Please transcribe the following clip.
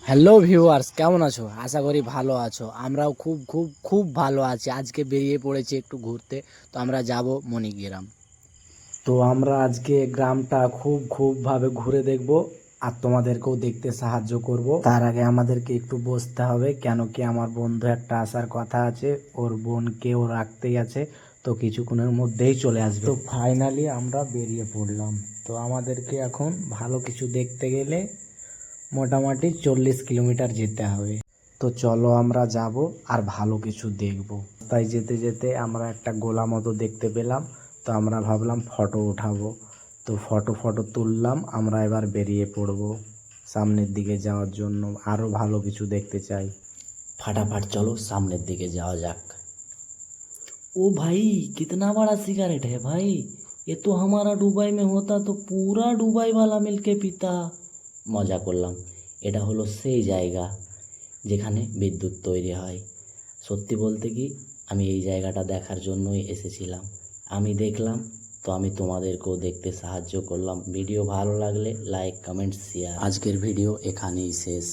Hello viewers, কেমন আছো? আশা করি ভালো আছো। আমরাও খুব খুব খুব ভালো আছি। আজকে বেরিয়ে পড়েছি একটু ঘুরতে। তো আমরা যাব মণিগ্রাম। তো আমরা আজকে গ্রামটা খুব খুব ভাবে ঘুরে দেখব আর তোমাদেরকেও দেখতে সাহায্য করব। তার আগে আমাদেরকে একটু বসতে হবে, কেন কি আমার বন্ধু একটা আসার কথা আছে, ওর বোনকে ও রাখতেই আছে। তো কিছুক্ষণের মধ্যেই চলে আসবে। তো ফাইনালি আমরা বেরিয়ে পড়লাম। তো আমাদেরকে এখন ভালো কিছু দেখতে গেলে মোটামুটি 40 কিলোমিটার যেতে হবে। তো চলো আমরা যাব আর ভালো কিছু দেখব। তাই যেতে যেতে আমরা একটা গোলা মতো দেখতে পেলাম। তো আমরা ভাবলাম ফটো উঠাবো। তো ফটো তুললাম। আমরা এবার বেরিয়ে পড়ব সামনের দিকে যাওয়ার জন্য। আরও ভালো কিছু দেখতে চাই। ফাটাফাট চলো सामने दिखे जाओ जाक। ओ भाई, कितना बड़ा सिगरेट है भाई। ये तो हमारा दुबई में होता तो पूरा दुबई वाला मिलके पीता। মজা করলাম। এটা হলো সেই জায়গা যেখানে বিদ্যুৎ তৈরি হয়। সত্যি বলতে কি, আমি এই জায়গাটা দেখার জন্যই এসেছিলাম। আমি দেখলাম, তো আমি তোমাদেরকেও দেখতে সাহায্য করলাম। ভিডিও ভালো লাগলে লাইক, কমেন্ট, শেয়ার। আজকের ভিডিও এখানেই শেষ।